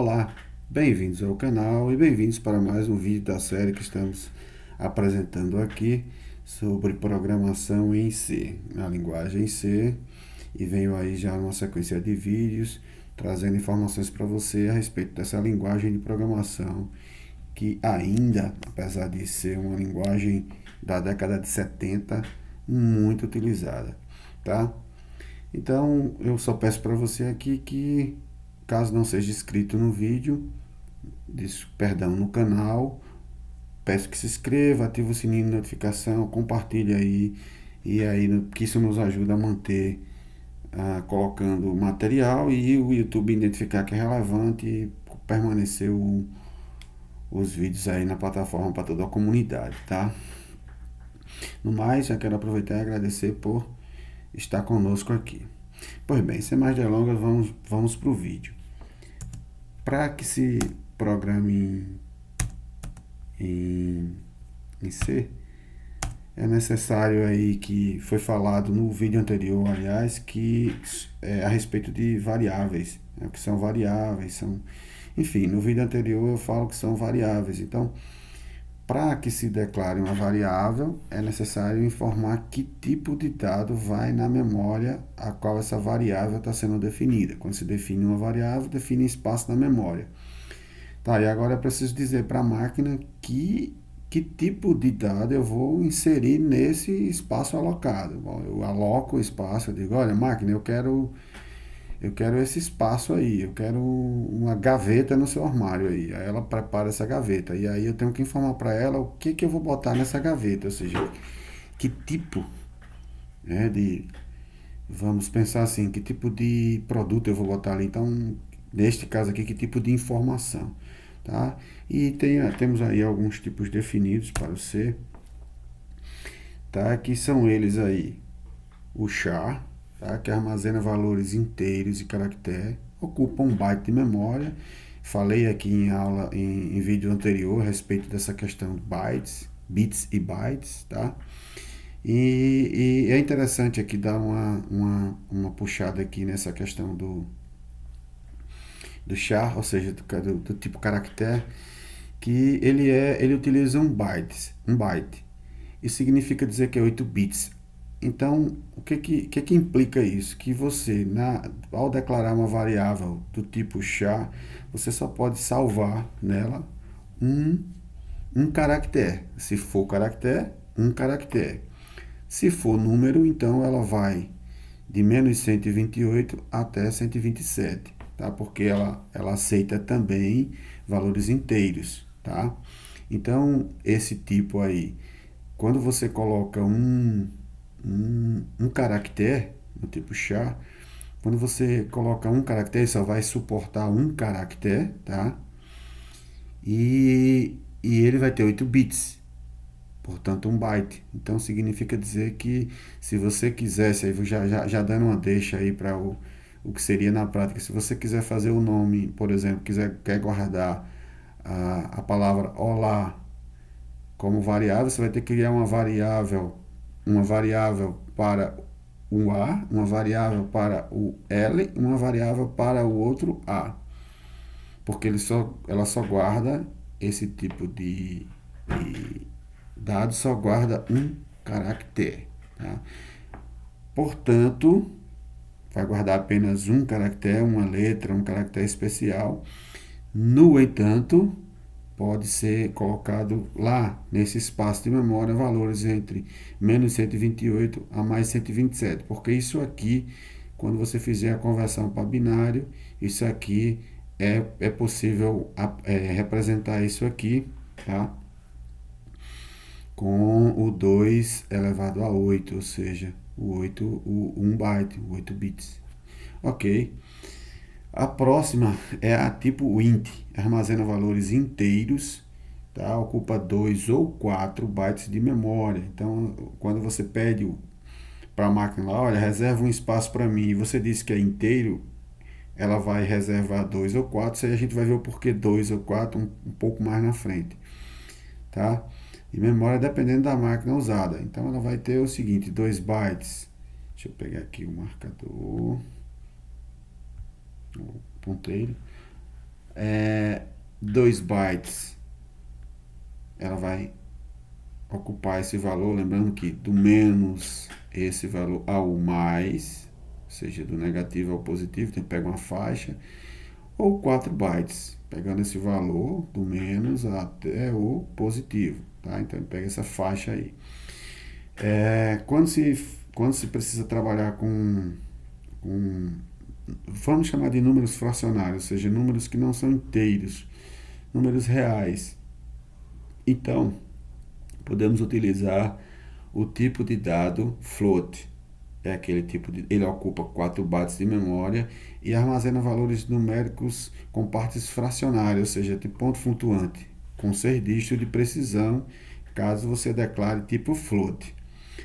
Olá, bem-vindos ao canal e bem-vindos para mais um vídeo da série que estamos apresentando aqui sobre programação em C, na linguagem C, e venho aí já numa sequência de vídeos trazendo informações para você a respeito dessa linguagem de programação que ainda, apesar de ser uma linguagem da década de 70, muito utilizada, tá? Então, eu só peço para você aqui que, caso não seja inscrito no vídeo, perdão, no canal, peço que se inscreva, ative o sininho de notificação, compartilhe aí, e aí que isso nos ajuda a manter colocando material e o YouTube identificar que é relevante e permanecer os vídeos aí na plataforma para toda a comunidade, tá? No mais, já quero aproveitar e agradecer por estar conosco aqui. Pois bem, sem mais delongas, vamos para o vídeo. Para que se programe em C, é necessário aí que foi falado no vídeo anterior, aliás, que é a respeito de variáveis, o que são variáveis, enfim, no vídeo anterior eu falo que são variáveis. Então, para que se declare uma variável, é necessário informar que tipo de dado vai na memória a qual essa variável está sendo definida. Quando se define uma variável, define espaço na memória. Tá, e agora eu preciso dizer para a máquina que tipo de dado eu vou inserir nesse espaço alocado. Bom, eu aloco o espaço, eu digo, olha, máquina, eu quero esse espaço aí, eu quero uma gaveta no seu armário aí. Aí ela prepara essa gaveta. E aí eu tenho que informar para ela o que eu vou botar nessa gaveta, ou seja, que tipo, né, vamos pensar assim, que tipo de produto eu vou botar ali. Então, neste caso aqui, que tipo de informação, tá? E temos aí alguns tipos definidos para o C, tá? Que são eles aí, o char, tá? Que armazena valores inteiros e caractere, ocupa um byte de memória. Falei aqui em aula, em vídeo anterior a respeito dessa questão de bytes, bits e bytes, tá? E é interessante aqui dar uma puxada aqui nessa questão do char, ou seja, do tipo caractere, que ele utiliza um byte. Isso significa dizer que é 8 bits. Então, o que implica isso? Que você, ao declarar uma variável do tipo char, você só pode salvar nela um, um caractere. Se for caractere, um caractere. Se for número, então ela vai de menos 128 até 127, tá? Porque ela aceita também valores inteiros, tá? Então, esse tipo aí, quando você coloca um caractere, no tipo char, quando você coloca um caractere, só vai suportar um caractere, tá? E ele vai ter 8 bits, portanto um byte. Então significa dizer que se você quisesse, aí já dando uma deixa aí para o que seria na prática, se você quiser fazer o nome, por exemplo, quer guardar a palavra olá como variável, você vai ter que criar uma variável para o A, uma variável para o L, uma variável para o outro A, porque ela só guarda esse tipo de dado, só guarda um caractere, tá? Portanto, vai guardar apenas um caractere, uma letra, um caractere especial. No entanto, pode ser colocado lá nesse espaço de memória valores entre menos 128 a mais 127, porque isso aqui, quando você fizer a conversão para binário, isso aqui é possível representar isso aqui, tá? Com o 2 elevado a 8, ou seja, o 1 byte, 8 bits. Ok. A próxima é a tipo int, armazena valores inteiros, tá? Ocupa 2 ou 4 bytes de memória. Então, quando você pede para a máquina lá, olha, reserva um espaço para mim, e você diz que é inteiro, ela vai reservar 2 ou 4, isso aí a gente vai ver o porquê 2 ou 4 um pouco mais na frente, tá? E memória dependendo da máquina usada. Então, ela vai ter o seguinte, 2 bytes. Deixa eu pegar aqui o marcador, o ponteiro. 2 bytes, ela vai ocupar esse valor, lembrando que do menos esse valor ao mais, ou seja, do negativo ao positivo, então pega uma faixa, ou 4 bytes, pegando esse valor do menos até o positivo, tá? Então pega essa faixa aí. Quando se precisa trabalhar com, vamos chamar de números fracionários, ou seja, números que não são inteiros, números reais, então podemos utilizar o tipo de dado float. É aquele tipo de, ele ocupa 4 bytes de memória e armazena valores numéricos com partes fracionárias, ou seja, de ponto flutuante, com 6 dígitos de precisão, caso você declare tipo float.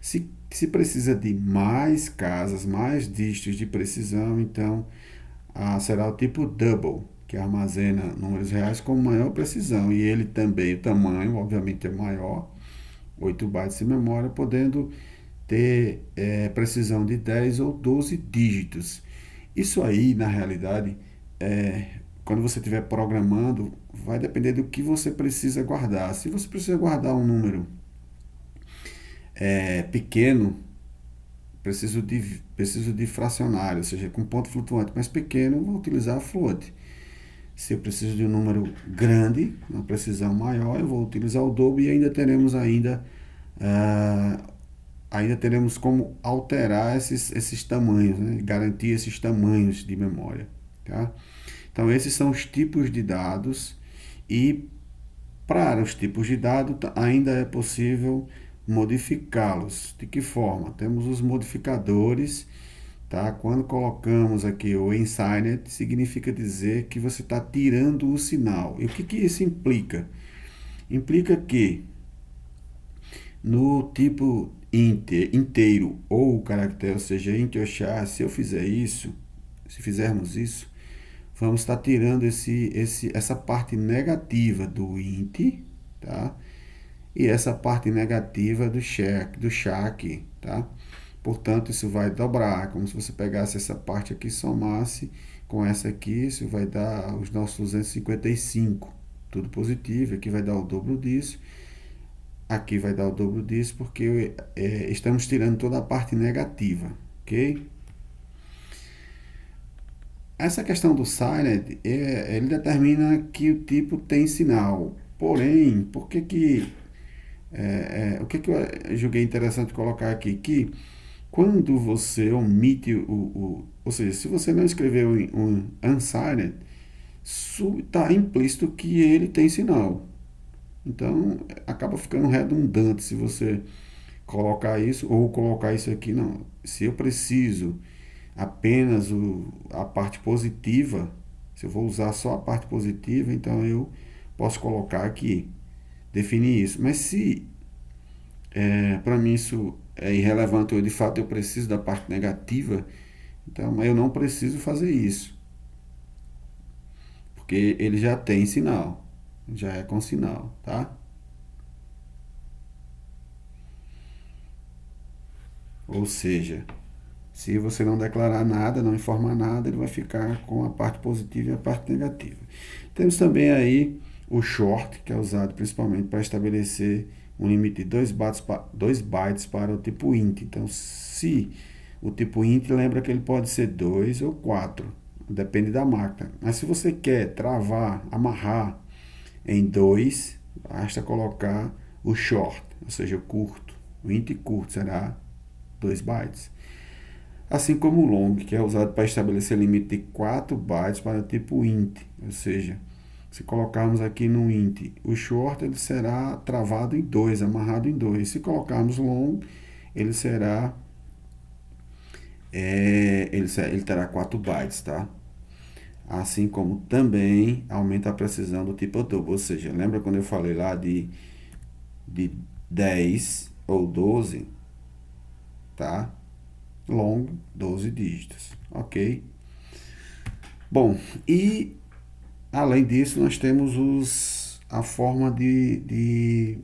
Se precisa de mais casas, mais dígitos de precisão, então será o tipo double, que armazena números reais com maior precisão, e ele também, o tamanho, obviamente, é maior, 8 bytes de memória, podendo ter precisão de 10 ou 12 dígitos. Isso aí, na realidade, quando você estiver programando, vai depender do que você precisa guardar. Se você precisa guardar um número pequeno, preciso de fracionário, ou seja, com ponto flutuante mais pequeno, vou utilizar a float. Se eu preciso de um número grande, uma precisão maior, eu vou utilizar o dobro e ainda teremos como alterar esses tamanhos, né? Garantir esses tamanhos de memória. Tá? Então, esses são os tipos de dados e para os tipos de dados ainda é possível modificá-los. De que forma? Temos os modificadores. Tá? Quando colocamos aqui o unsigned, significa dizer que você está tirando o sinal. E o que isso implica? Implica que no tipo inteiro ou caractere, ou seja, int ou char, se eu fizer isso, se fizermos isso, vamos estar tirando essa parte negativa do int, tá? E essa parte negativa do char aqui, tá? Portanto, isso vai dobrar, como se você pegasse essa parte aqui e somasse com essa aqui, isso vai dar os nossos 255, tudo positivo, aqui vai dar o dobro disso, aqui vai dar o dobro disso, porque estamos tirando toda a parte negativa, ok? Essa questão do silent, ele determina que o tipo tem sinal, porém, o que eu julguei interessante colocar aqui, que quando você omite ou seja, se você não escreveu um unsigned, está implícito que ele tem sinal. Então, acaba ficando redundante se você colocar isso ou colocar isso aqui. Não, se eu preciso apenas a parte positiva, se eu vou usar só a parte positiva, então eu posso colocar aqui, definir isso. Mas se para mim isso é irrelevante, ou de fato eu preciso da parte negativa, então eu não preciso fazer isso, porque ele já tem sinal, já é com sinal, tá? Ou seja, se você não declarar nada, não informar nada, ele vai ficar com a parte positiva e a parte negativa. Temos também aí o short, que é usado principalmente para estabelecer um limite de 2 bytes para o tipo int. Então, se o tipo int, lembra que ele pode ser 2 ou 4, depende da máquina. Mas se você quer travar, amarrar em 2, basta colocar o short, ou seja, o curto. O int curto será 2 bytes. Assim como o long, que é usado para estabelecer limite de 4 bytes para tipo int, ou seja, se colocarmos aqui no int o short, ele será travado em 2, amarrado em 2. Se colocarmos long, ele será ele terá 4 bytes, tá? Assim como também aumenta a precisão do tipo double, ou seja, lembra quando eu falei lá de 10 ou 12, tá? Long, 12 dígitos, ok? Bom, e além disso nós temos a forma de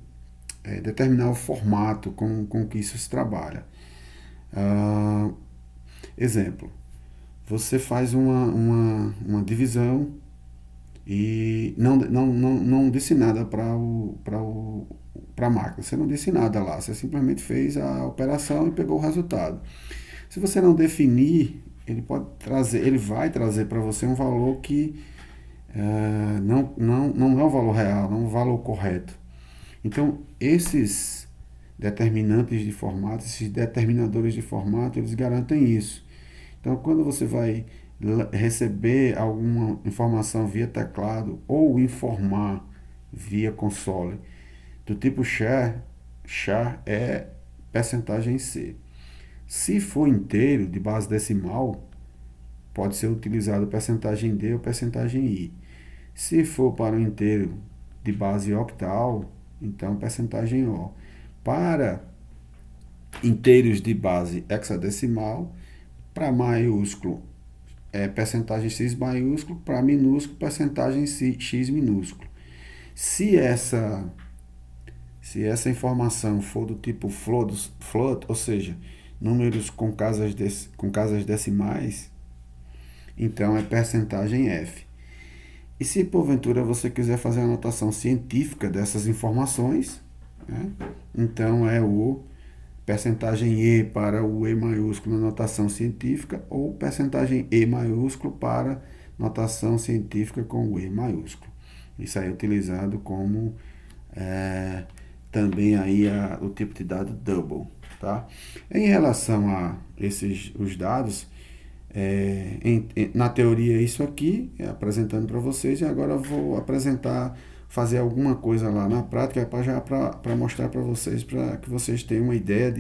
determinar o formato com que isso se trabalha. Exemplo, você faz uma divisão e não disse nada para a máquina. Você não disse nada lá, você simplesmente fez a operação e pegou o resultado. Se você não definir, ele vai trazer para você um valor que não é o valor real, não é o valor correto. Então, esses determinantes de formato, esses determinadores de formato, eles garantem isso. Então, quando você vai receber alguma informação via teclado ou informar via console do tipo char é percentagem C. Se for inteiro, de base decimal, pode ser utilizado percentagem D ou percentagem I. Se for para um inteiro de base octal, então percentagem O. Para inteiros de base hexadecimal, para maiúsculo é percentagem X maiúsculo, para minúsculo percentagem X minúsculo. Se essa informação for do tipo float, ou seja, números com casas decimais, então é percentagem F. E se porventura você quiser fazer a anotação científica dessas informações, né, então é o percentagem E para o E maiúsculo na notação científica ou percentagem E maiúsculo para notação científica com o E maiúsculo. Isso aí é utilizado como também aí o tipo de dado double. Tá? Em relação a os dados, na teoria isso aqui, apresentando para vocês, e agora eu vou fazer alguma coisa lá na prática para mostrar para vocês, para que vocês tenham uma ideia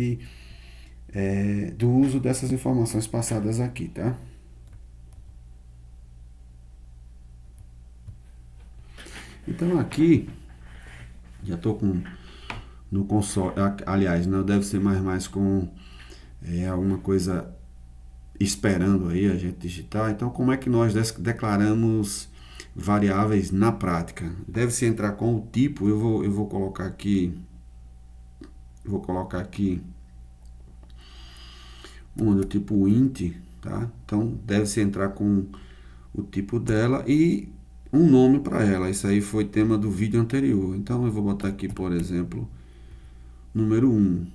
do uso dessas informações passadas aqui, tá? Então aqui, já estou no console, aliás, não deve ser mais com alguma coisa esperando aí a gente digitar. Então, como é que nós declaramos variáveis na prática? Deve-se entrar com o tipo. Eu vou colocar aqui uma do tipo int, tá? Então, deve-se entrar com o tipo dela e um nome para ela. Isso aí foi tema do vídeo anterior. Então, eu vou botar aqui, por exemplo, número 1,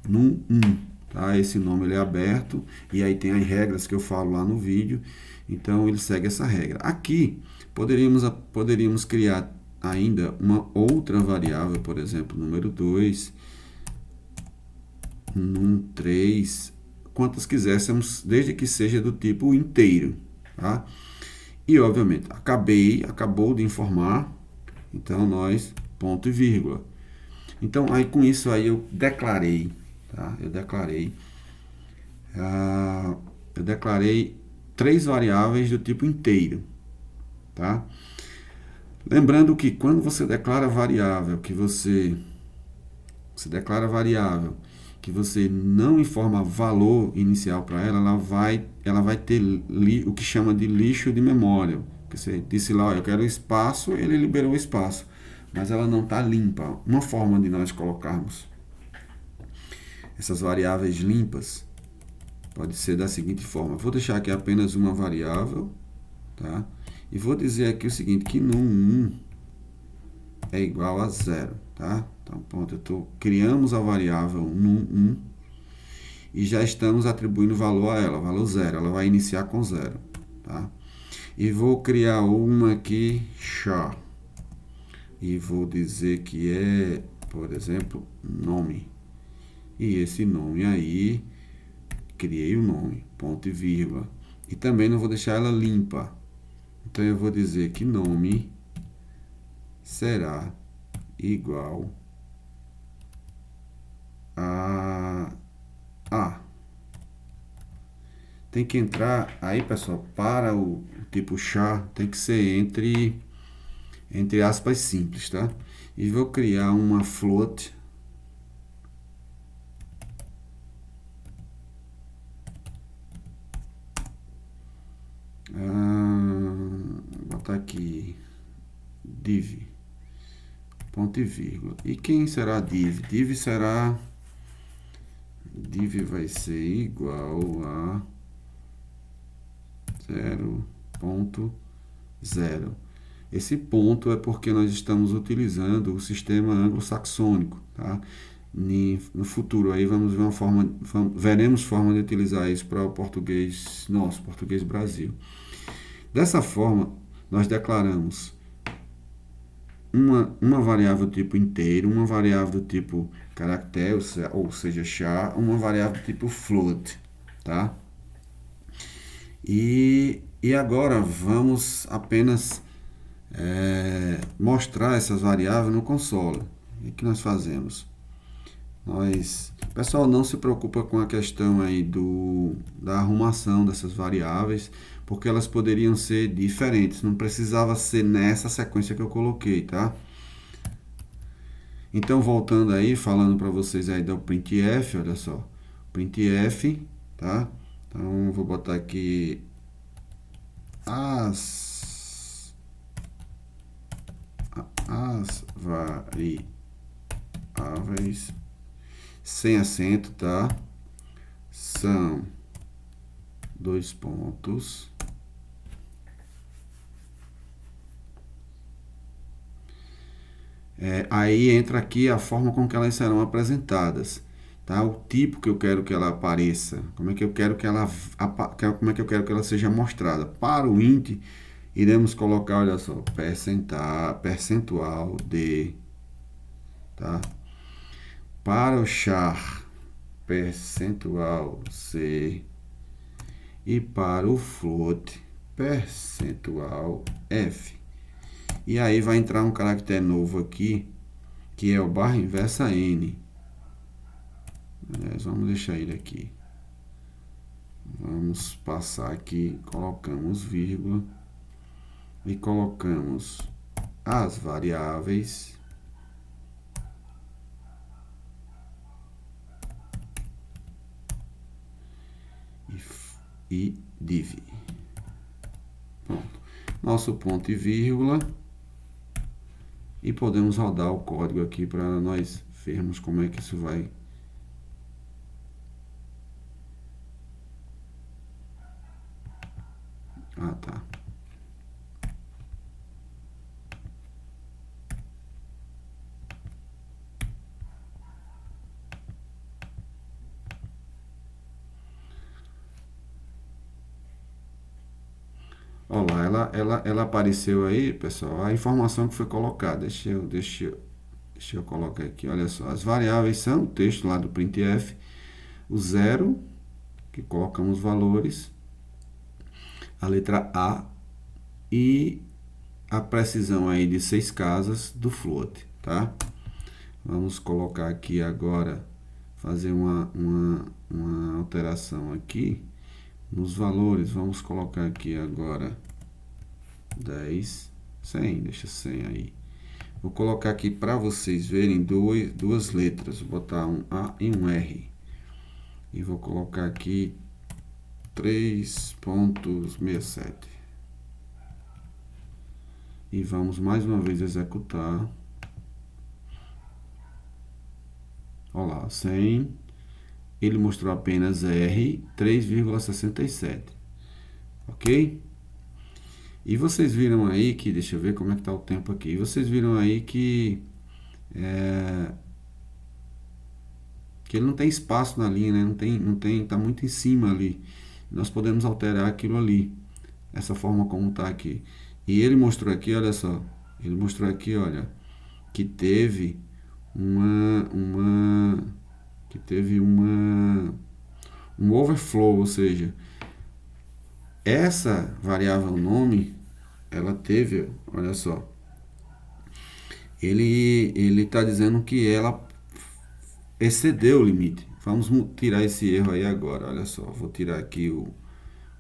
num1. Tá? Esse nome ele é aberto e aí tem as regras que eu falo lá no vídeo, então ele segue essa regra. Aqui poderíamos criar ainda uma outra variável, por exemplo, número 2, num3, quantas quiséssemos, desde que seja do tipo inteiro. Tá? E obviamente acabou de informar, então nós ponto e vírgula. Então aí com isso aí eu declarei. Tá? Eu declarei 3 variáveis do tipo inteiro. Tá? Lembrando que quando você declara variável que você não informa valor inicial para ela, ela vai ter o que chama de lixo de memória. Você disse lá, eu quero espaço, ele liberou o espaço, mas ela não está limpa. Uma forma de nós colocarmos essas variáveis limpas pode ser da seguinte forma. Vou deixar aqui apenas uma variável, tá? E vou dizer aqui o seguinte, que num1 é igual a 0, tá? Então, pronto, criamos a variável num1 e já estamos atribuindo valor a ela, valor 0. Ela vai iniciar com 0, tá? E vou criar uma aqui, char. E vou dizer que é, por exemplo, nome. E esse nome aí, criei o nome, ponto e vírgula. E também não vou deixar ela limpa. Então eu vou dizer que nome será igual a A. Tem que entrar, aí pessoal, para o tipo char, tem que ser entre aspas simples, tá? E vou criar uma float. Vou botar aqui div, ponto e vírgula. E quem será div? Div vai ser igual a 0.0. Esse ponto é porque nós estamos utilizando o sistema anglo-saxônico, tá? No futuro aí vamos ver veremos forma de utilizar isso para o português nosso, português Brasil. Dessa forma, nós declaramos uma variável do tipo inteiro, uma variável do tipo caractere, ou seja, char, uma variável do tipo float, tá? E agora vamos apenas mostrar essas variáveis no console. O que nós fazemos? Pessoal, não se preocupa com a questão aí da arrumação dessas variáveis, porque elas poderiam ser diferentes, não precisava ser nessa sequência que eu coloquei, tá? Então, voltando aí, falando para vocês aí do printf, olha só, printf, tá? Então, vou botar aqui as variáveis sem acento, tá? São dois pontos. Aí entra aqui a forma com que elas serão apresentadas, tá? O tipo que eu quero que ela apareça, como é que eu quero que ela seja mostrada. Para o int, iremos colocar, olha só, percentual de, tá? Para o char, percentual C, e para o float, percentual F. E aí vai entrar um caractere novo aqui, que é o barra inversa N. Vamos deixar ele aqui. Vamos passar aqui, colocamos vírgula e colocamos as variáveis e div. Pronto. Nosso ponto e vírgula. E podemos rodar o código aqui para nós vermos como é que isso vai. Ah, tá. Olha lá, ela apareceu aí, pessoal, a informação que foi colocada. Deixa eu colocar aqui, olha só. As variáveis são o texto lá do printf, o 0, que colocamos valores, a letra A e a precisão aí de 6 casas do float, tá? Vamos colocar aqui agora, fazer uma alteração aqui nos valores. Vamos colocar aqui agora 10, 100, deixa 100 aí. Vou colocar aqui para vocês verem duas letras. Vou botar um A e um R. E vou colocar aqui 3.67. E vamos mais uma vez executar. Olha lá, 100. Ele mostrou apenas R, 3,67. Ok? E vocês viram aí que, deixa eu ver como é que está o tempo aqui. Vocês viram aí que ele não tem espaço na linha, né? Não tem, tá muito em cima ali. Nós podemos alterar aquilo ali, essa forma como está aqui. E ele mostrou aqui, olha só, ele mostrou aqui, olha, que teve um overflow, ou seja, essa variável nome, ela teve, olha só, ele está dizendo que ela excedeu o limite. Vamos tirar esse erro aí agora, olha só, vou tirar aqui vou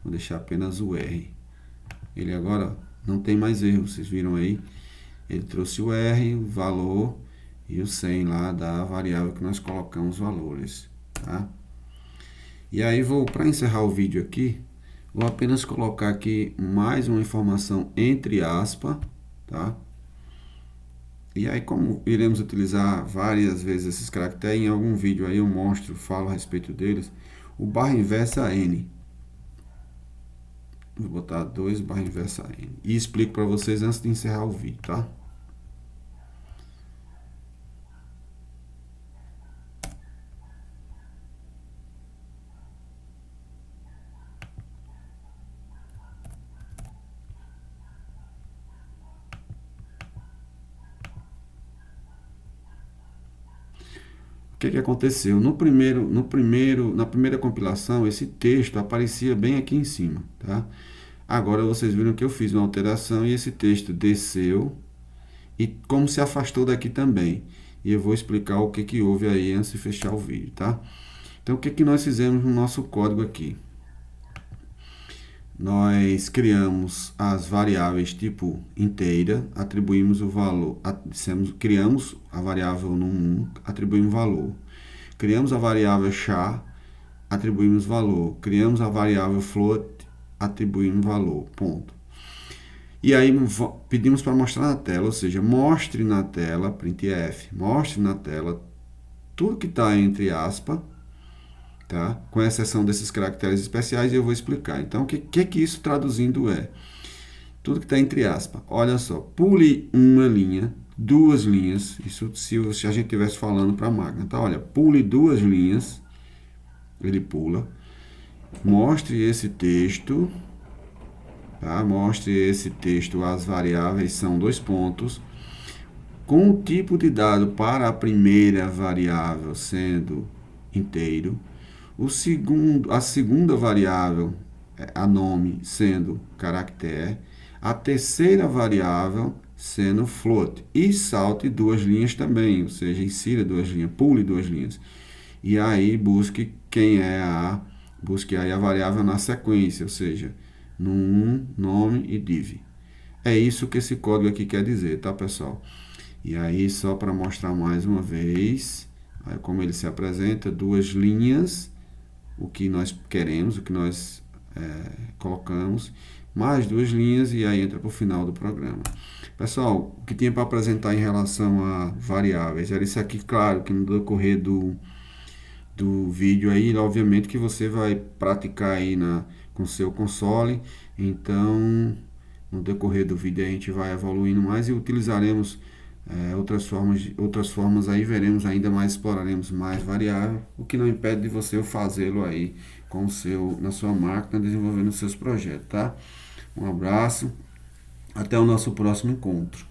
deixar apenas o R. Ele agora não tem mais erro, vocês viram aí, ele trouxe o R, o valor e o 100 lá da variável que nós colocamos valores, tá? E aí para encerrar o vídeo aqui, vou apenas colocar aqui mais uma informação entre aspas, tá? E aí, como iremos utilizar várias vezes esses caracteres, em algum vídeo aí eu mostro, falo a respeito deles, o barra inversa N. Vou botar 2 barra inversa n. E explico para vocês antes de encerrar o vídeo, tá? O que aconteceu? Na primeira compilação, esse texto aparecia bem aqui em cima, tá? Agora vocês viram que eu fiz uma alteração e esse texto desceu e como se afastou daqui também. E eu vou explicar o que houve aí antes de fechar o vídeo, tá? Então, o que nós fizemos no nosso código aqui? Nós criamos as variáveis tipo inteira, atribuímos o valor, criamos a variável num1, atribuímos valor. Criamos a variável char, atribuímos valor. Criamos a variável float, atribuímos valor. Ponto. E aí pedimos para mostrar na tela, ou seja, mostre na tela, printf, mostre na tela tudo que está entre aspas, tá? Com exceção desses caracteres especiais, e eu vou explicar. Então, o que isso traduzindo é? Tudo que está entre aspas. Olha só, pule uma linha, 2 linhas, isso se a gente estivesse falando para a máquina, tá? Olha, pule 2 linhas, ele pula, mostre esse texto, tá? Mostre esse texto, as variáveis são 2 pontos, com o tipo de dado para a primeira variável sendo inteiro, a segunda variável, a nome, sendo caractere, a terceira variável sendo float, e salte 2 linhas também, ou seja, insira 2 linhas, pule 2 linhas, e aí busque busque aí a variável na sequência, ou seja, no 1, nome e div. É isso que esse código aqui quer dizer, tá, pessoal? E aí, só para mostrar mais uma vez, aí como ele se apresenta, 2 linhas, o que nós queremos, o que nós colocamos, mais 2 linhas, e aí entra para o final do programa. Pessoal, o que tinha para apresentar em relação a variáveis era isso aqui. Claro que no decorrer do vídeo aí, obviamente que você vai praticar aí com seu console, então no decorrer do vídeo a gente vai evoluindo mais e utilizaremos outras formas aí, veremos ainda mais, exploraremos mais variável, o que não impede de você fazê-lo aí na sua máquina, desenvolvendo seus projetos, tá? Um abraço, até o nosso próximo encontro.